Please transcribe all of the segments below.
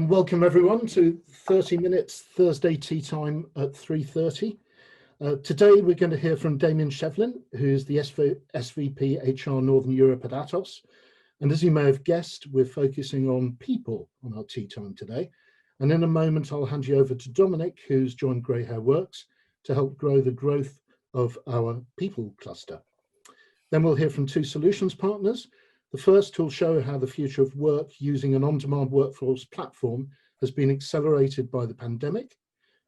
Welcome everyone to 30 minutes Thursday tea time at 3:30. Today we're going to hear from Damien Shevlin, who's the SVP HR Northern Europe at Atos. And as you may have guessed, we're focusing on people on our tea time today. And in a moment, I'll hand you over to Dominic, who's joined Grey Hair Works to help grow the growth of our people cluster. Then we'll hear from two solutions partners. The first will show how the future of work using an on-demand workforce platform has been accelerated by the pandemic.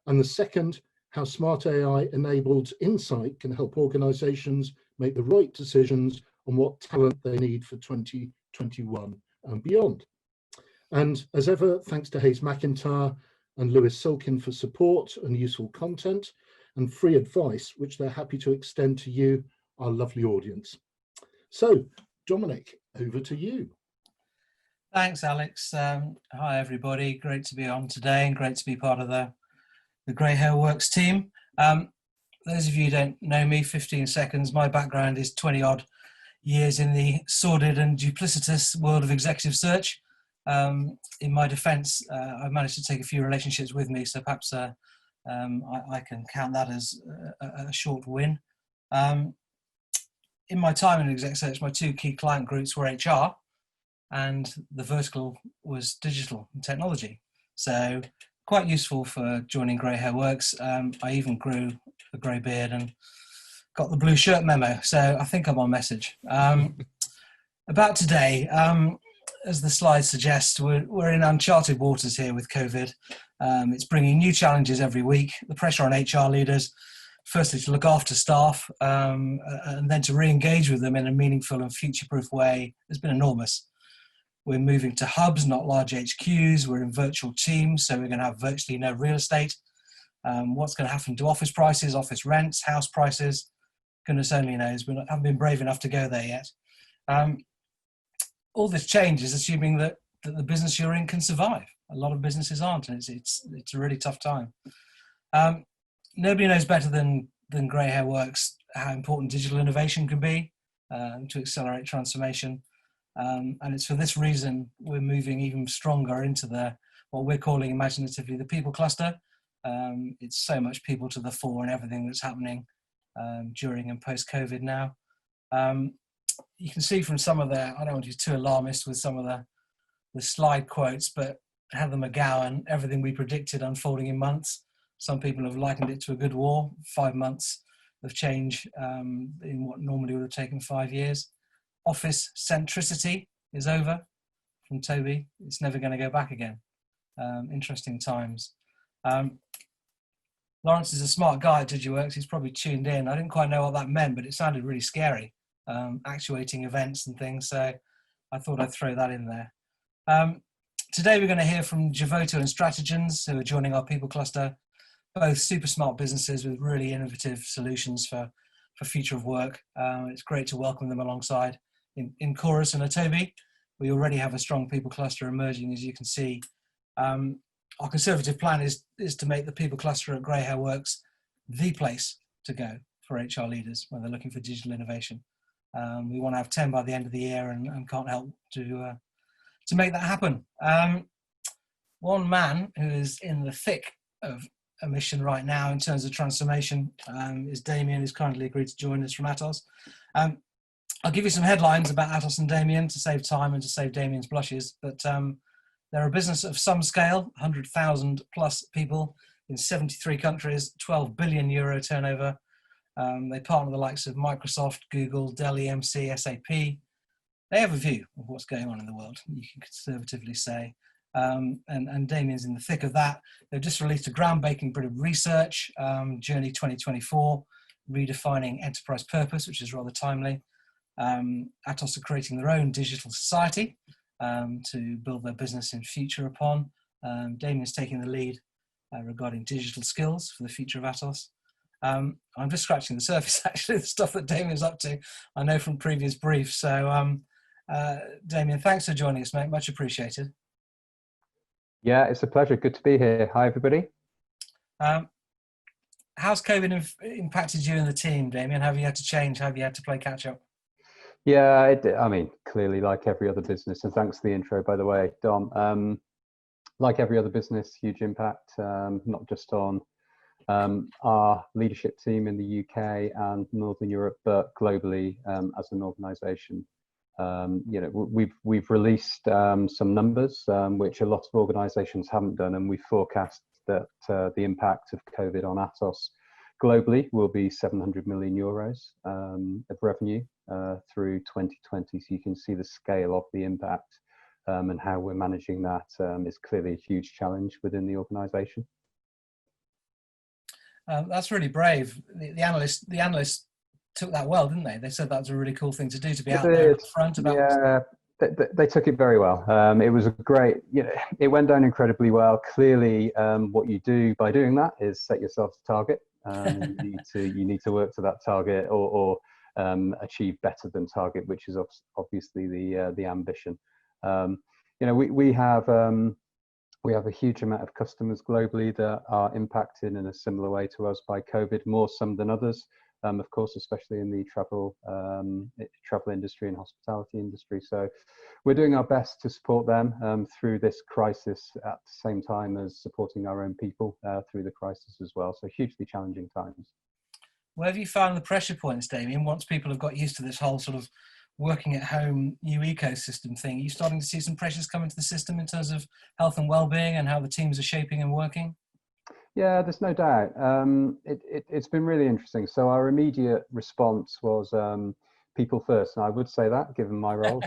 And the second, how smart AI-enabled insight can help organizations make the right decisions on what talent they need for 2021 and beyond. And as ever, thanks to Hayes McIntyre and Lewis Silkin for support and useful content and free advice, which they're happy to extend to you, our lovely audience. So, Dominic, over to you. Thanks, Alex. Hi, everybody. Great to be on today and great to be part of the Grey Hair Works team. Those of you who don't know me, 15 seconds. My background is 20-odd years in the sordid and duplicitous world of executive search. In my defence, I've managed to take a few relationships with me, so perhaps I can count that as a short win. In my time in exec search, my two key client groups were HR and the vertical was digital and technology. So quite useful for joining Grey Hair Works. I even grew a grey beard and got the blue shirt memo. So I think I'm on message. About today, as the slide suggests, we're in uncharted waters here with COVID. It's bringing new challenges every week. The pressure on HR leaders, firstly to look after staff and then to re-engage with them in a meaningful and future-proof way has been enormous. We're moving to hubs, not large HQs. We're in virtual teams, so we're going to have virtually no real estate. What's going to happen to office prices, office rents, house prices? Goodness only knows. We haven't been brave enough to go there yet. All this change is assuming that the business you're in can survive. A lot of businesses aren't, and it's a really tough time. Nobody knows better than Grey Hair Works how important digital innovation can be to accelerate transformation. And it's for this reason we're moving even stronger into what we're calling imaginatively the people cluster. It's so much people to the fore in everything that's happening during and post-COVID now. You can see from some of I don't want to be too alarmist with some of the slide quotes, but Heather McGowan, everything we predicted unfolding in months. Some people have likened it to a good war, 5 months of change in what normally would have taken 5 years. Office centricity is over from Toby. It's never going to go back again. Interesting times. Lawrence is a smart guy at DigiWorks. He's probably tuned in. I didn't quite know what that meant, but it sounded really scary, actuating events and things. So I thought I'd throw that in there. Today we're going to hear from Javoto and Stratagens, who are joining our people cluster. Both super smart businesses with really innovative solutions for future of work. It's great to welcome them alongside. In Chorus and Atobi, we already have a strong people cluster emerging, as you can see. Our conservative plan is to make the people cluster at Grey Hair Works the place to go for HR leaders when they're looking for digital innovation. We want to have 10 by the end of the year and can't help to make that happen. One man who is in the thick of a mission right now in terms of transformation is Damien, who's kindly agreed to join us from Atos. I'll give you some headlines about Atos and Damien to save time and to save Damien's blushes, but they're a business of some scale, 100,000 plus people in 73 countries, 12 billion euro turnover. They partner with the likes of Microsoft, Google, DellEMC, SAP. They have a view of what's going on in the world, you can conservatively say. And Damien's in the thick of that. They've just released a groundbreaking bit of research, Journey 2024, redefining enterprise purpose, which is rather timely. Atos are creating their own digital society to build their business in future upon. Damien's taking the lead regarding digital skills for the future of Atos. I'm just scratching the surface, actually, the stuff that Damien's up to, I know from previous briefs. So, Damien, thanks for joining us, mate. Much appreciated. Yeah, it's a pleasure. Good to be here. Hi, everybody. How's COVID impacted you and the team, Damien? Have you had to change? Have you had to play catch up? Yeah, I mean, clearly like every other business, and thanks for the intro, by the way, Dom. like every other business, huge impact, not just on our leadership team in the UK and Northern Europe, but globally as an organisation. We've released some numbers which a lot of organisations haven't done, and we forecast that the impact of COVID on Atos globally will be 700 million euros of revenue through 2020. So you can see the scale of the impact and how we're managing that is clearly a huge challenge within the organisation. That's really brave. The analysts took that well, didn't they? They said that was a really cool thing to do, to be out there up front about. Yeah, they took it very well. It was a great, it went down incredibly well. Clearly, what you do by doing that is set yourself a target. You need to work to that target or achieve better than target, which is obviously the ambition. We have a huge amount of customers globally that are impacted in a similar way to us by COVID, more some than others. Of course, especially in the travel industry and hospitality industry. So we're doing our best to support them through this crisis at the same time as supporting our own people through the crisis as well. So hugely challenging times. Where have you found the pressure points, Damien, once people have got used to this whole sort of working at home new ecosystem thing? Are you starting to see some pressures come into the system in terms of health and well-being and how the teams are shaping and working? Yeah, there's no doubt. It's been really interesting. So our immediate response was people first, and I would say that given my role,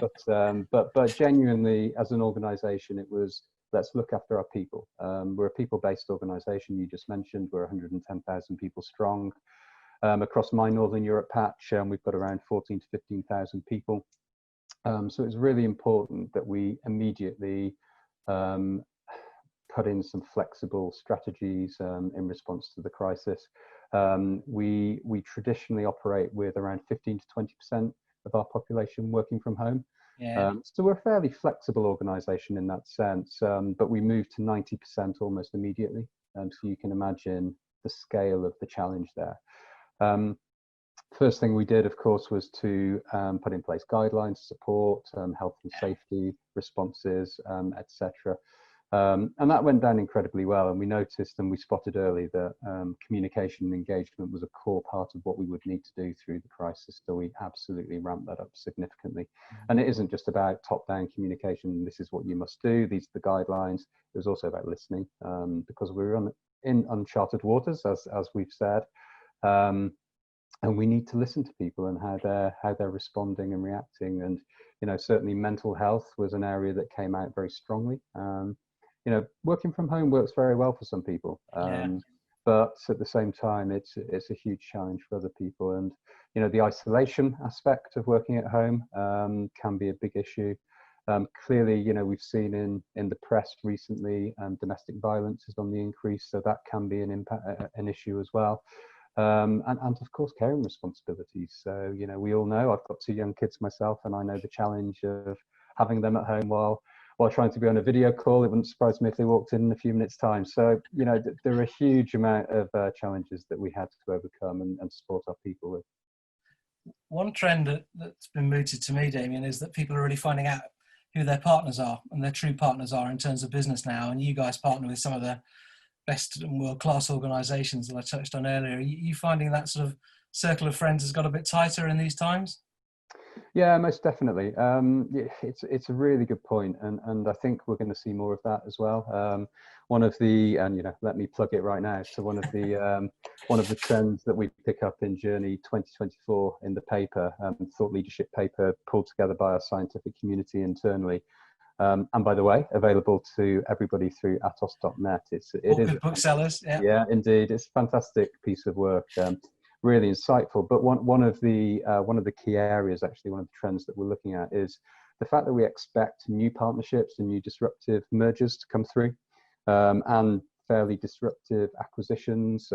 but genuinely as an organisation, it was let's look after our people. We're a people-based organisation. You just mentioned we're 110,000 people strong across my Northern Europe patch, and we've got around 14 to 15,000 people. So it's really important that we immediately put in some flexible strategies in response to the crisis. We traditionally operate with around 15 to 20% of our population working from home. Yeah. So we're a fairly flexible organisation in that sense, but we moved to 90% almost immediately. So you can imagine the scale of the challenge there. First thing we did, of course, was to put in place guidelines, support, health and safety responses, etc. And that went down incredibly well. And we noticed and we spotted early that communication and engagement was a core part of what we would need to do through the crisis. So we absolutely ramped that up significantly. And it isn't just about top-down communication. This is what you must do. These are the guidelines. It was also about listening because we were in uncharted waters, as we've said. And we need to listen to people and how they're responding and reacting. And certainly mental health was an area that came out very strongly. Working from home works very well for some people, but at the same time, it's a huge challenge for other people. And the isolation aspect of working at home can be a big issue. Clearly, we've seen in the press recently, domestic violence is on the increase, so that can be an issue as well. And of course, caring responsibilities. So we all know I've got 2 young kids myself, and I know the challenge of having them at home while trying to be on a video call. It wouldn't surprise me if they walked in a few minutes' time. So there are a huge amount of challenges that we had to overcome and support our people with. One trend that's been mooted to me, Damien, is that people are really finding out who their partners are and their true partners are in terms of business now. And you guys partner with some of the best and world-class organisations that I touched on earlier. Are you finding that sort of circle of friends has got a bit tighter in these times? Yeah, most definitely. It's a really good point, and I think we're going to see more of that as well. One of the, and let me plug it right now. So one of the trends that we pick up in Journey 2024 in the paper, thought leadership paper pulled together by our scientific community internally. And by the way, available to everybody through atos.net. It is good booksellers. Yeah, indeed, it's a fantastic piece of work. Really insightful. But one of the key areas, actually, one of the trends that we're looking at is the fact that we expect new partnerships and new disruptive mergers to come through, and fairly disruptive acquisitions,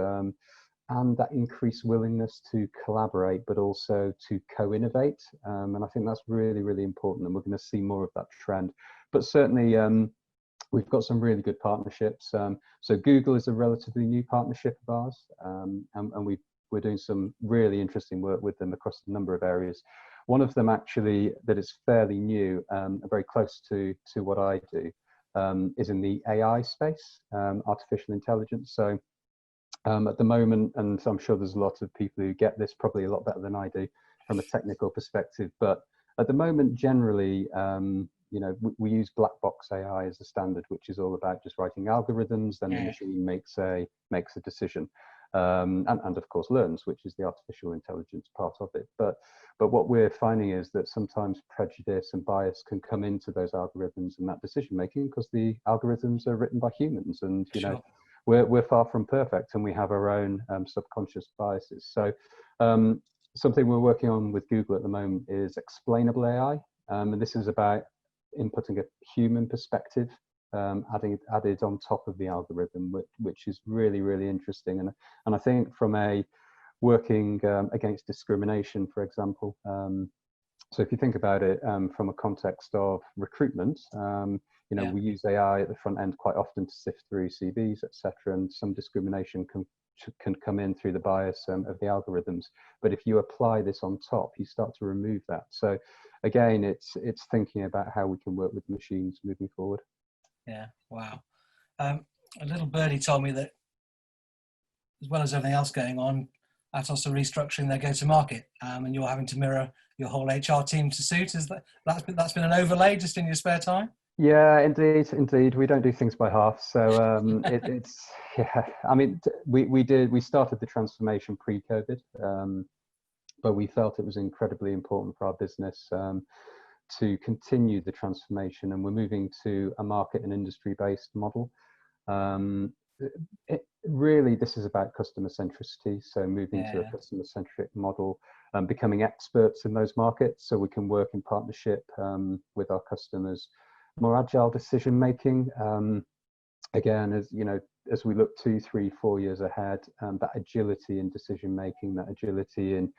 and that increased willingness to collaborate, but also to co-innovate. And I think that's really, really important, and we're going to see more of that trend. But certainly, we've got some really good partnerships. So Google is a relatively new partnership of ours, and we're doing some really interesting work with them across a number of areas. One of them actually that is fairly new, very close to what I do, is in the AI space, artificial intelligence. So at the moment, and I'm sure there's a lot of people who get this probably a lot better than I do from a technical perspective, but at the moment, generally, we use black box AI as a standard, which is all about just writing algorithms, then the machine makes a decision, and of course learns, which is the artificial intelligence part of it. But what we're finding is that sometimes prejudice and bias can come into those algorithms and that decision making, because the algorithms are written by humans, and we're far from perfect, and we have our own subconscious biases. So something we're working on with Google at the moment is explainable AI, and this is about inputting a human perspective added on top of the algorithm, which is really, really interesting. And I think from a working against discrimination, for example, so if you think about it from a context of recruitment, we use AI at the front end quite often to sift through CVs, etc., and some discrimination can come in through the bias of the algorithms. But if you apply this on top, you start to remove that. So again, it's thinking about how we can work with machines moving forward. Yeah, wow. A little birdie told me that, as well as everything else going on, Atos are restructuring their go-to-market, and you're having to mirror your whole HR team to suit. That's been an overlay just in your spare time? Yeah, indeed. We don't do things by half. So it's I mean, we started the transformation pre-COVID, but we felt it was incredibly important for our business to continue the transformation, and we're moving to a market and industry-based model. Really, this is about customer centricity. So moving to a customer-centric model, becoming experts in those markets, so we can work in partnership with our customers. More agile decision making. Again, as we look 2, 3, 4 years ahead, that agility in decision making, that agility in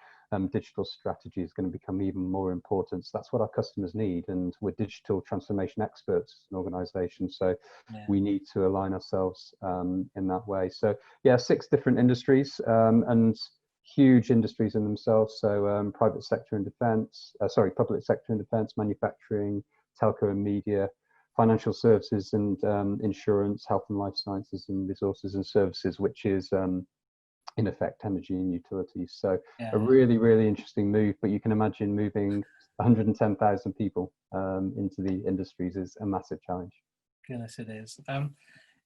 digital strategy is going to become even more important. So that's what our customers need, and we're digital transformation experts as an organisation, so we need to align ourselves in that way. So 6 different industries, and huge industries in themselves. So public sector and defence, manufacturing, telco and media, financial services and insurance, health and life sciences, and resources and services, which is in effect energy and utilities. So a really, really interesting move, but you can imagine moving 110,000 people into the industries is a massive challenge. Goodness, it is.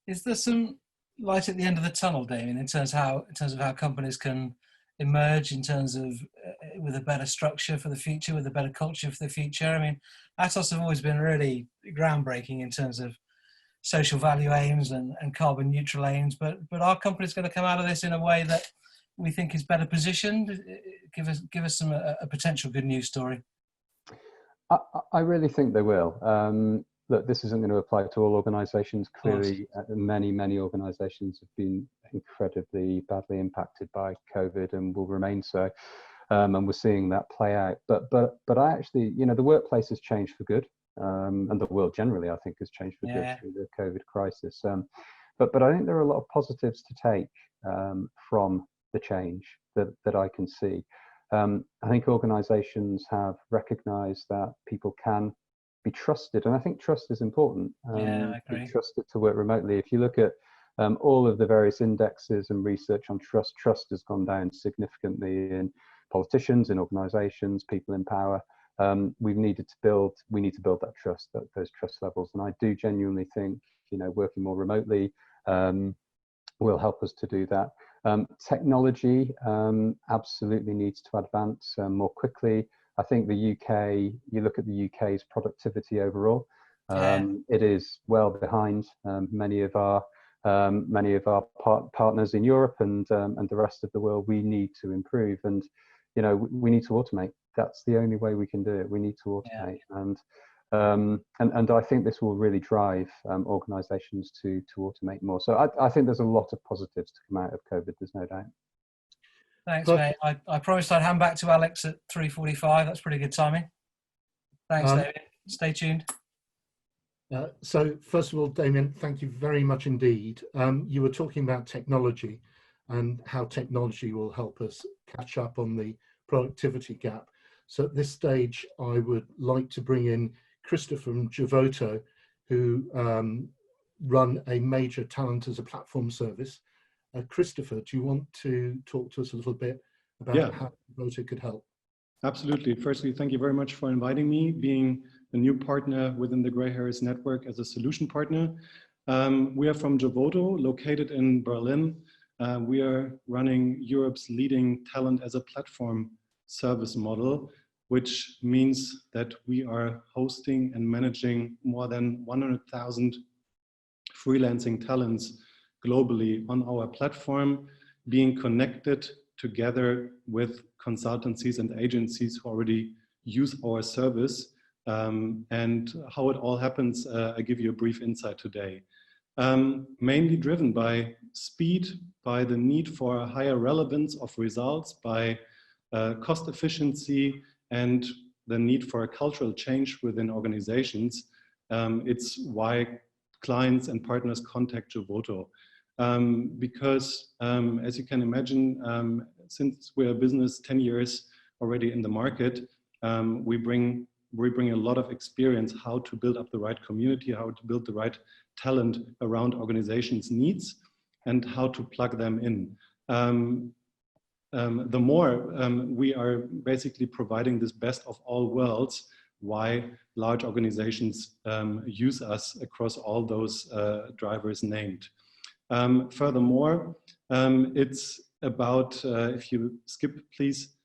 Is there some light at the end of the tunnel, Damien, in terms of how companies can emerge in terms of with a better structure for the future, with a better culture for the future? I mean, Atos have always been really groundbreaking in terms of social value aims and carbon neutral aims, but are companies going to come out of this in a way that we think is better positioned? Give us a potential good news story. I really think they will. Look, this isn't going to apply to all organisations. Clearly, many organisations have been incredibly badly impacted by COVID and will remain so, and we're seeing that play out. But I actually, the workplace has changed for good, and the world generally, I think, has changed for good through the COVID crisis. But I think there are a lot of positives to take from the change that I can see. I think organisations have recognised that people can be trusted, and I think trust is important. I agree. Be trusted to work remotely. If you look at all of the various indexes and research on trust has gone down significantly in politicians, in organisations, people in power. We need to build that trust, those trust levels, and I do genuinely think working more remotely will help us to do that. Technology absolutely needs to advance more quickly. I think the UK, you look at the UK's productivity overall, it is well behind many of our partners in Europe and the rest of the world. We need to improve, and we need to automate. That's the only way we can do it. We need to automate, and I think this will really drive organisations to automate more. So I think there's a lot of positives to come out of COVID. There's no doubt. Thanks, mate. I promised I'd hand back to Alex at 3:45. That's pretty good timing. Thanks, David. Stay tuned. So first of all, Damien, thank you very much indeed. You were talking about technology and how technology will help us catch up on the productivity gap. So at this stage, I would like to bring in Christopher from Javoto, who run a major talent as a platform service. Christopher, do you want to talk to us a little bit about how Voto could help? Absolutely. Firstly, thank you very much for inviting me, being a new partner within the Gray Harris Network as a solution partner. We are from Jovoto, located in Berlin. We are running Europe's leading talent as a platform service model, which means that we are hosting and managing more than 100,000 freelancing talents globally on our platform, being connected together with consultancies and agencies who already use our service. And how it all happens, I give you a brief insight today. Mainly driven by speed, by the need for a higher relevance of results, by cost efficiency, and the need for a cultural change within organizations. It's why clients and partners contact Jovoto. Because as you can imagine, since we're a business 10 years already in the market, we bring a lot of experience how to build up the right community, how to build the right talent around organizations' needs, and how to plug them in. The more we are basically providing this best of all worlds, why large organizations use us across all those drivers named. Furthermore, it's about, if you skip please,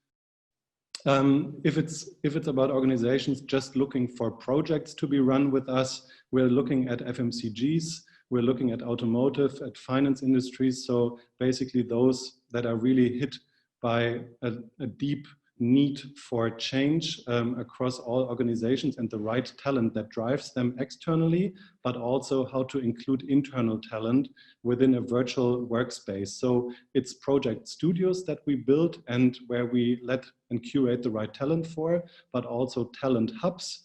if it's about organizations just looking for projects to be run with us, we're looking at FMCGs, we're looking at automotive, at finance industries. So basically those that are really hit by a deep need for change across all organizations and the right talent that drives them externally, but also how to include internal talent within a virtual workspace. So it's project studios that we build and where we let and curate the right talent for, but also talent hubs,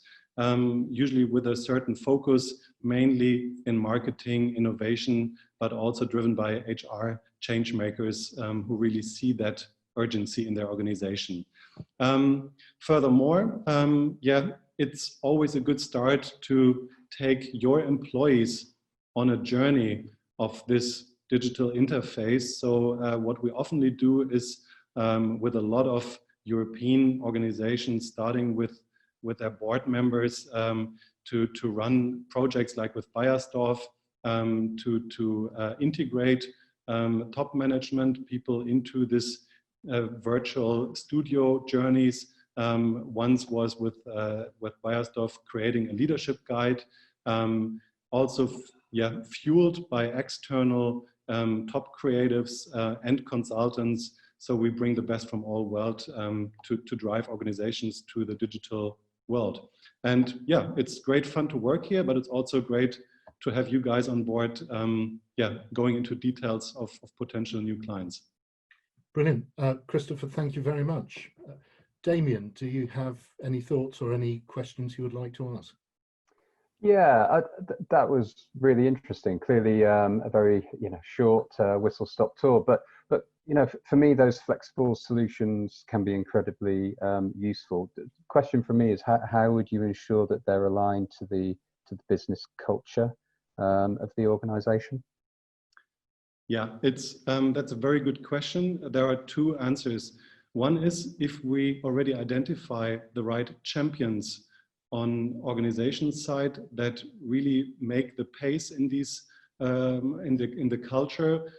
usually with a certain focus, mainly in marketing, innovation, but also driven by HR change makers who really see that urgency in their organization. Furthermore, it's always a good start to take your employees on a journey of this digital interface. So what we often do is with a lot of European organizations, starting with their board members, to run projects like with Bayersdorf, to integrate top management people into this virtual studio journeys. Once was with Bayersdorf creating a leadership guide, also fueled by external top creatives and consultants. So we bring the best from all world to drive organizations to the digital world. And yeah, it's great fun to work here, but it's also great to have you guys on board, going into details of potential new clients. Brilliant. Christopher, thank you very much. Damien, do you have any thoughts or any questions you would like to ask? Yeah, that was really interesting. Clearly, a very short whistle-stop tour, but for me, those flexible solutions can be incredibly useful. The question for me is how would you ensure that they're aligned to the business culture of the organization? Yeah, that's a very good question. There are two answers. One is if we already identify the right champions on organization side that really make the pace in these in the culture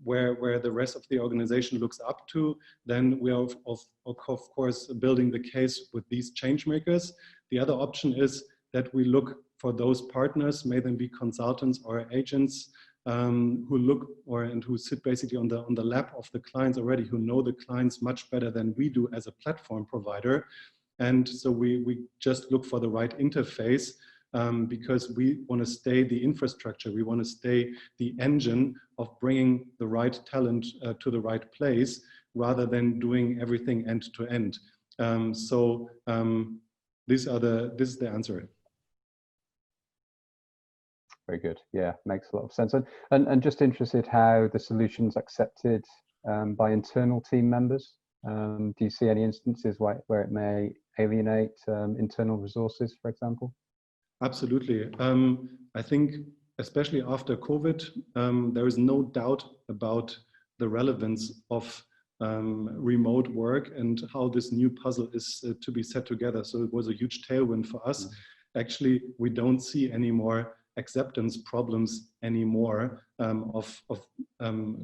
where the rest of the organization looks up to, then we are of course building the case with these change makers. The other option is that we look for those partners, may them be consultants or agents, who look and who sit basically on the lap of the clients already, who know the clients much better than we do as a platform provider. And so we just look for the right interface because we want to stay the infrastructure. We want to stay the engine of bringing the right talent to the right place rather than doing everything end to end. This is the answer. Very good. Yeah, makes a lot of sense. And just interested how the solution's accepted by internal team members. Do you see any instances where it may alienate internal resources, for example? Absolutely. I think especially after COVID, there is no doubt about the relevance of remote work and how this new puzzle is to be set together. So it was a huge tailwind for us. Actually, we don't see any more acceptance problems anymore of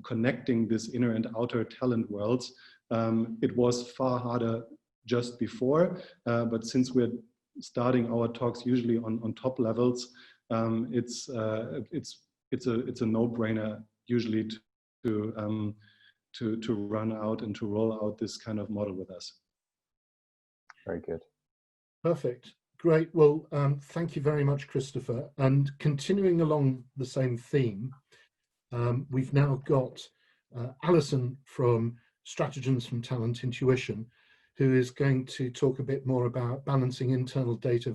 connecting this inner and outer talent worlds. It was far harder just before, but since we're starting our talks usually on top levels, it's a no-brainer usually to run out and to roll out this kind of model with us. Very good. Perfect. Great. Well, thank you very much, Christopher. And continuing along the same theme, we've now got Alison from Strategies from Talent Intuition, who is going to talk a bit more about balancing internal data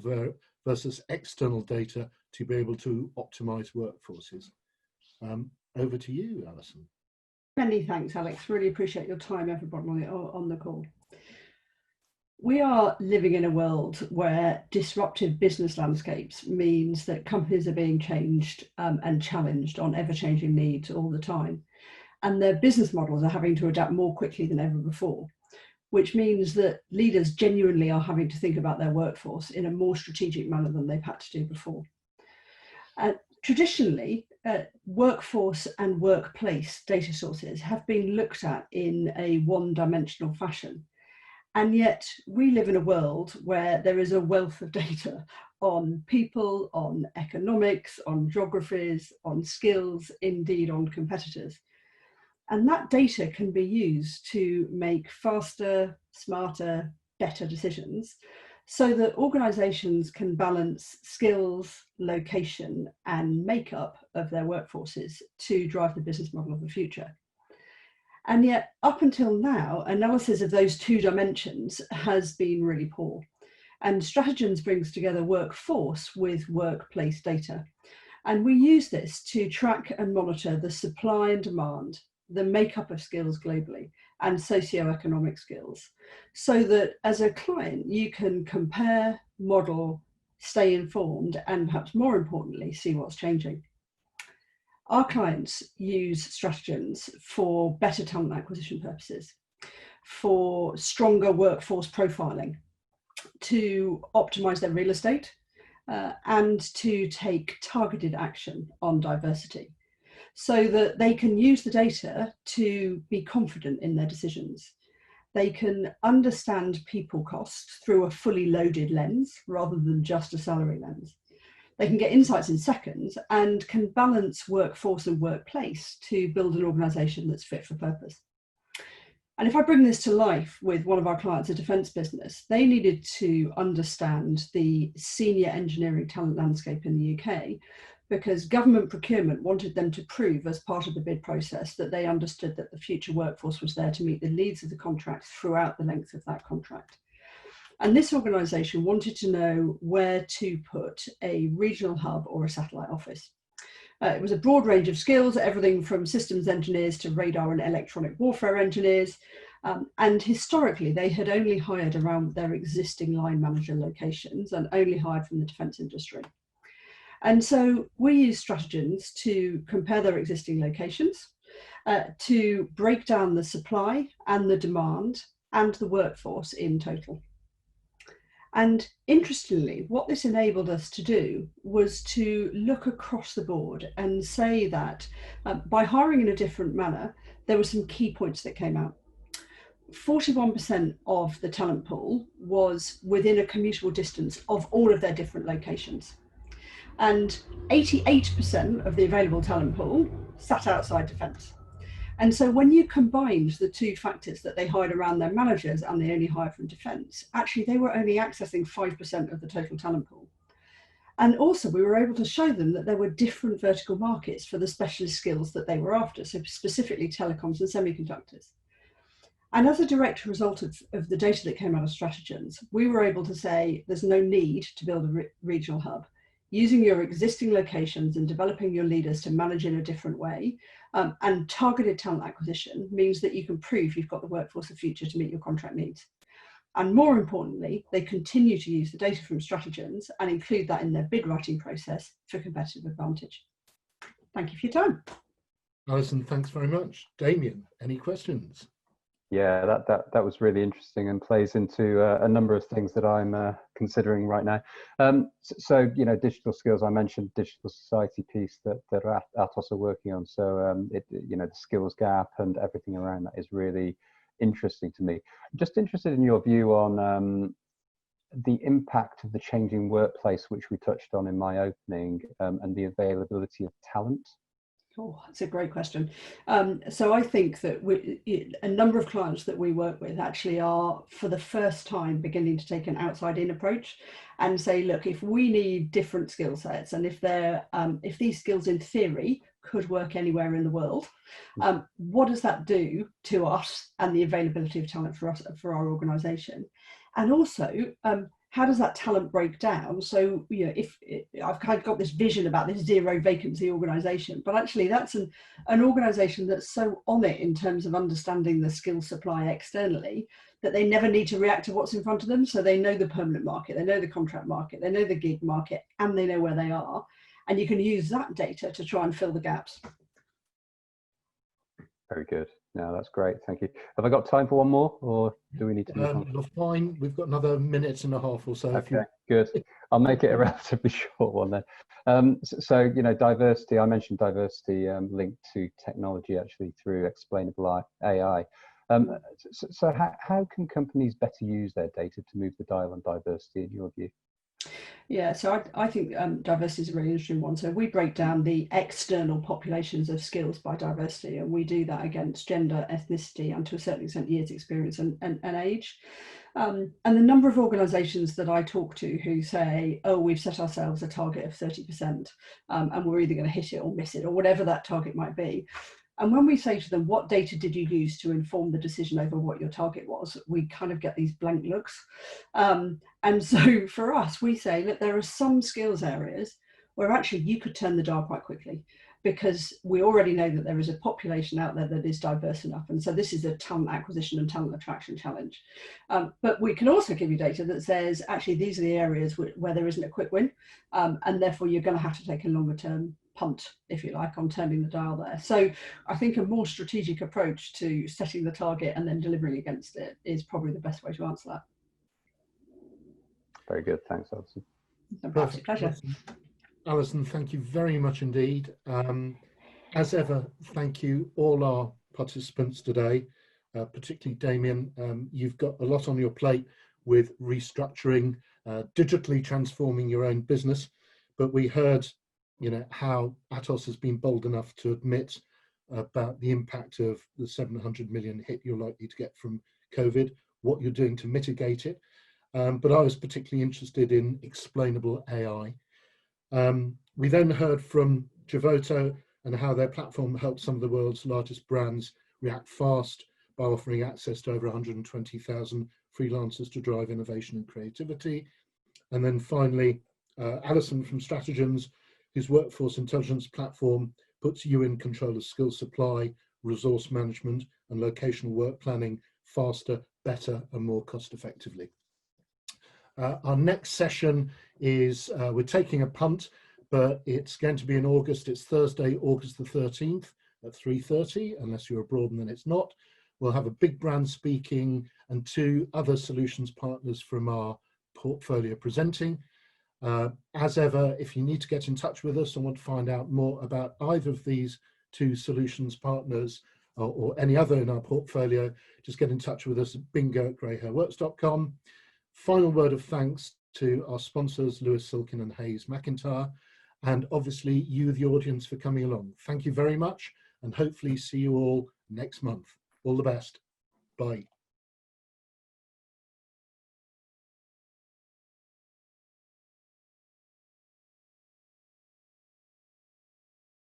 versus external data to be able to optimize workforces. Over to you, Alison. Many thanks, Alex. Really appreciate your time, everybody on the call. We are living in a world where disruptive business landscapes means that companies are being changed and challenged on ever-changing needs all the time. And their business models are having to adapt more quickly than ever before, which means that leaders genuinely are having to think about their workforce in a more strategic manner than they've had to do before. Traditionally, workforce and workplace data sources have been looked at in a one-dimensional fashion. And yet we live in a world where there is a wealth of data on people, on economics, on geographies, on skills, indeed on competitors. And that data can be used to make faster, smarter, better decisions so that organizations can balance skills, location, and makeup of their workforces to drive the business model of the future. And yet, up until now, analysis of those two dimensions has been really poor. And Strategies brings together workforce with workplace data. And we use this to track and monitor the supply and demand, the makeup of skills globally, and socioeconomic skills, so that as a client, you can compare, model, stay informed, and perhaps more importantly, see what's changing. Our clients use Strategies for better talent acquisition purposes, for stronger workforce profiling, to optimize their real estate, and to take targeted action on diversity, so that they can use the data to be confident in their decisions. They can understand people costs through a fully loaded lens rather than just a salary lens. They can get insights in seconds and can balance workforce and workplace to build an organization that's fit for purpose. And if I bring this to life with one of our clients, a defense business, they needed to understand the senior engineering talent landscape in the UK because government procurement wanted them to prove as part of the bid process that they understood that the future workforce was there to meet the needs of the contract throughout the length of that contract. And this organisation wanted to know where to put a regional hub or a satellite office. It was a broad range of skills, everything from systems engineers to radar and electronic warfare engineers. And historically, they had only hired around their existing line manager locations and only hired from the defence industry. And so we use Strategies to compare their existing locations, to break down the supply and the demand and the workforce in total. And interestingly, what this enabled us to do was to look across the board and say that by hiring in a different manner, there were some key points that came out. 41% of the talent pool was within a commutable distance of all of their different locations. And 88% of the available talent pool sat outside defence. And so when you combined the two factors that they hired around their managers and they only hired from defence, actually they were only accessing 5% of the total talent pool. And also we were able to show them that there were different vertical markets for the specialist skills that they were after, so specifically telecoms and semiconductors. And as a direct result of the data that came out of Strategies, we were able to say there's no need to build a regional hub. Using your existing locations and developing your leaders to manage in a different way, and targeted talent acquisition means that you can prove you've got the workforce of future to meet your contract needs. And more importantly, they continue to use the data from Stratagens and include that in their bid writing process for competitive advantage. Thank you for your time. Alison, thanks very much. Damien, any questions? Yeah, that was really interesting and plays into a number of things that I'm considering right now. So, you know, digital skills, I mentioned digital society piece that Atos are working on. So, you know, the skills gap and everything around that is really interesting to me. I'm just interested in your view on the impact of the changing workplace, which we touched on in my opening, and the availability of talent. Oh, that's a great question. So I think that a number of clients that we work with actually are, for the first time, beginning to take an outside-in approach and say, look, if we need different skill sets, and if these skills in theory could work anywhere in the world, what does that do to us and the availability of talent for us, for our organisation? And also, how does that talent break down? So, you know, if I've kind of got this vision about this zero vacancy organisation, but actually that's an organisation that's so on it in terms of understanding the skill supply externally that they never need to react to what's in front of them. So they know the permanent market, they know the contract market, they know the gig market, and they know where they are. And you can use that data to try and fill the gaps. Very good. No, that's great. Thank you. Have I got time for one more, or do we need to move on? You're fine. We've got another minute and a half or so. Okay, good. I'll make it a relatively short one then. So, you know, diversity, I mentioned diversity linked to technology actually through explainable AI. So how can companies better use their data to move the dial on diversity in your view? Yeah, so I think diversity is a really interesting one. So we break down the external populations of skills by diversity, and we do that against gender, ethnicity, and to a certain extent years experience and age. And the number of organisations that I talk to who say, oh, we've set ourselves a target of 30%, and we're either going to hit it or miss it, or whatever that target might be. And when we say to them, what data did you use to inform the decision over what your target was, we kind of get these blank looks. And so for us, we say that there are some skills areas where actually you could turn the dial quite quickly, because we already know that there is a population out there that is diverse enough. And so this is a talent acquisition and talent attraction challenge. But we can also give you data that says, actually, these are the areas where there isn't a quick win. And therefore, you're going to have to take a longer term punt, if you like, on turning the dial there. So I think a more strategic approach to setting the target and then delivering against it is probably the best way to answer that. Very good. Thanks, Alison. Perfect. Pleasure. Alison, thank you very much indeed. As ever, thank you all our participants today, particularly Damien. You've got a lot on your plate with restructuring, digitally transforming your own business, but we heard, you know, how Atos has been bold enough to admit about the impact of the 700 million hit you're likely to get from COVID, what you're doing to mitigate it. But I was particularly interested in explainable AI. We then heard from Jovoto and how their platform helps some of the world's largest brands react fast by offering access to over 120,000 freelancers to drive innovation and creativity. And then finally, Alison from Stratagens, whose workforce intelligence platform puts you in control of skill supply, resource management, and locational work planning faster, better, and more cost effectively. Our next session is, we're taking a punt, but it's going to be in August. It's Thursday, August the 13th at 3:30, unless you're abroad and then it's not. We'll have a big brand speaking and 2 other solutions partners from our portfolio presenting. As ever, if you need to get in touch with us and want to find out more about either of these 2 solutions partners or any other in our portfolio, just get in touch with us at bingo@greyhairworks.com. Final word of thanks to our sponsors, Lewis Silkin and Hayes McIntyre, and obviously you, the audience, for coming along. Thank you very much, and hopefully see you all next month. All the best. Bye.